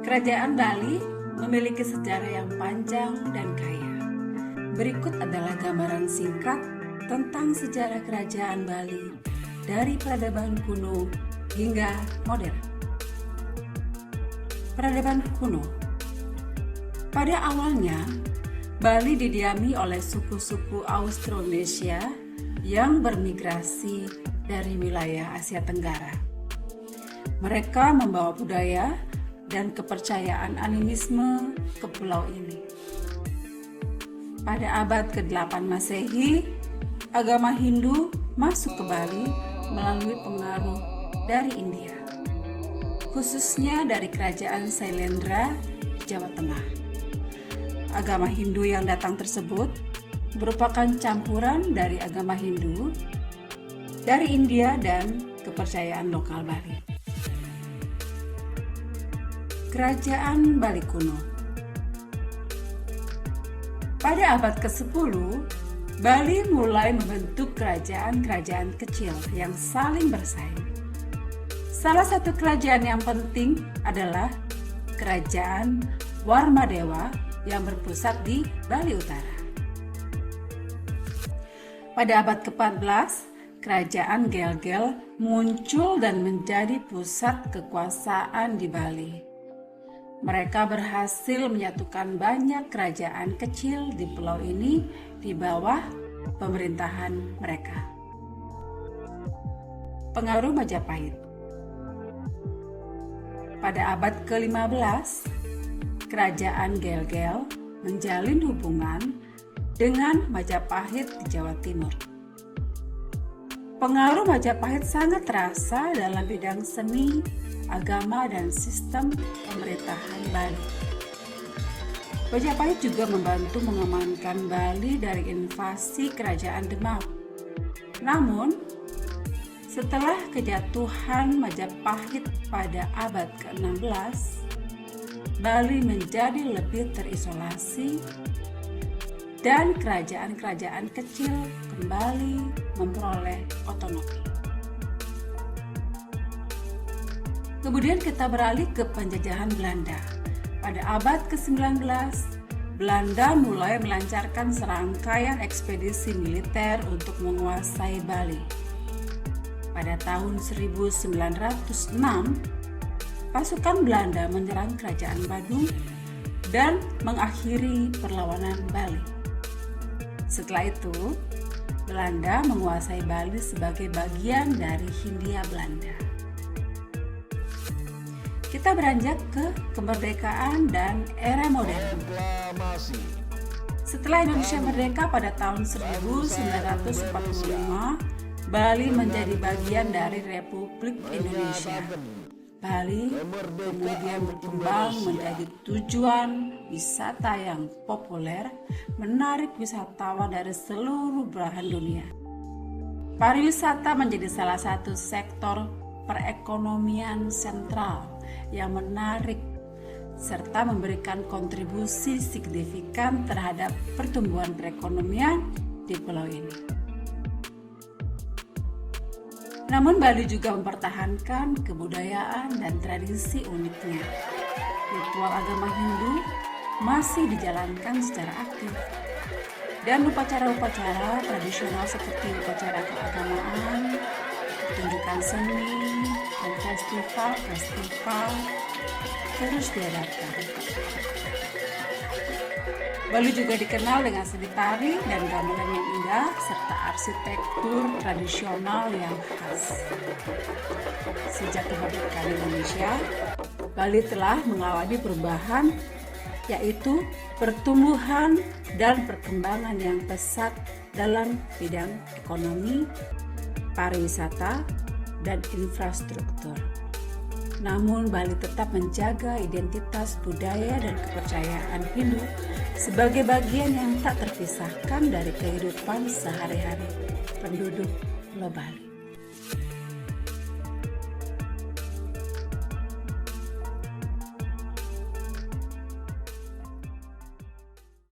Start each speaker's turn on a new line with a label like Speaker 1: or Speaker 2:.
Speaker 1: Kerajaan Bali memiliki sejarah yang panjang dan kaya. Berikut adalah gambaran singkat tentang sejarah Kerajaan Bali dari peradaban kuno hingga modern. Peradaban kuno. Pada awalnya, Bali didiami oleh suku-suku Austronesia yang bermigrasi dari wilayah Asia Tenggara. Mereka membawa budaya dan kepercayaan animisme ke pulau ini. Pada abad ke-8 Masehi, agama Hindu masuk ke Bali melalui pengaruh dari India, khususnya dari kerajaan Sailendra, Jawa Tengah. Agama Hindu yang datang tersebut merupakan campuran dari agama Hindu, dari India, dan kepercayaan lokal Bali. Kerajaan Bali kuno. Pada abad ke-10, Bali mulai membentuk kerajaan-kerajaan kecil yang saling bersaing. Salah satu kerajaan yang penting adalah Kerajaan Warmadewa yang berpusat di Bali Utara. Pada abad ke-14, Kerajaan Gel-Gel muncul dan menjadi pusat kekuasaan di Bali. Mereka berhasil menyatukan banyak kerajaan kecil di pulau ini di bawah pemerintahan mereka. Pengaruh Majapahit. Pada abad ke-15, Kerajaan Gel-Gel menjalin hubungan dengan Majapahit di Jawa Timur. Pengaruh Majapahit sangat terasa dalam bidang seni, agama, dan sistem pemerintahan Bali. Majapahit juga membantu mengamankan Bali dari invasi Kerajaan Demak. Namun, setelah kejatuhan Majapahit pada abad ke-16, Bali menjadi lebih terisolasi dan kerajaan-kerajaan kecil kembali memperoleh otonomi. Kemudian kita beralih ke penjajahan Belanda. Pada abad ke-19, Belanda mulai melancarkan serangkaian ekspedisi militer untuk menguasai Bali. Pada tahun 1906, pasukan Belanda menyerang Kerajaan Badung dan mengakhiri perlawanan Bali. Setelah itu, Belanda menguasai Bali sebagai bagian dari Hindia Belanda. Kita beranjak ke kemerdekaan dan era modern. Setelah Indonesia merdeka pada tahun 1945, Bali menjadi bagian dari Republik Indonesia. Bali kemudian berkembang menjadi tujuan wisata yang populer, menarik wisatawan dari seluruh belahan dunia. Pariwisata menjadi salah satu sektor perekonomian sentral yang menarik serta memberikan kontribusi signifikan terhadap pertumbuhan perekonomian di pulau ini. Namun Bali juga mempertahankan kebudayaan dan tradisi uniknya. Ritual agama Hindu masih dijalankan secara aktif, dan upacara-upacara tradisional seperti upacara keagamaan, pertunjukan seni, dan festival terus diadakan. Bali juga dikenal dengan seni tari dan gamelan yang indah serta arsitektur tradisional yang khas. Sejak kemerdekaan Indonesia, Bali telah mengalami perubahan, yaitu pertumbuhan dan perkembangan yang pesat dalam bidang ekonomi, pariwisata, dan infrastruktur. Namun Bali tetap menjaga identitas budaya dan kepercayaan Hindu sebagai bagian yang tak terpisahkan dari kehidupan sehari-hari penduduk Pulau Bali.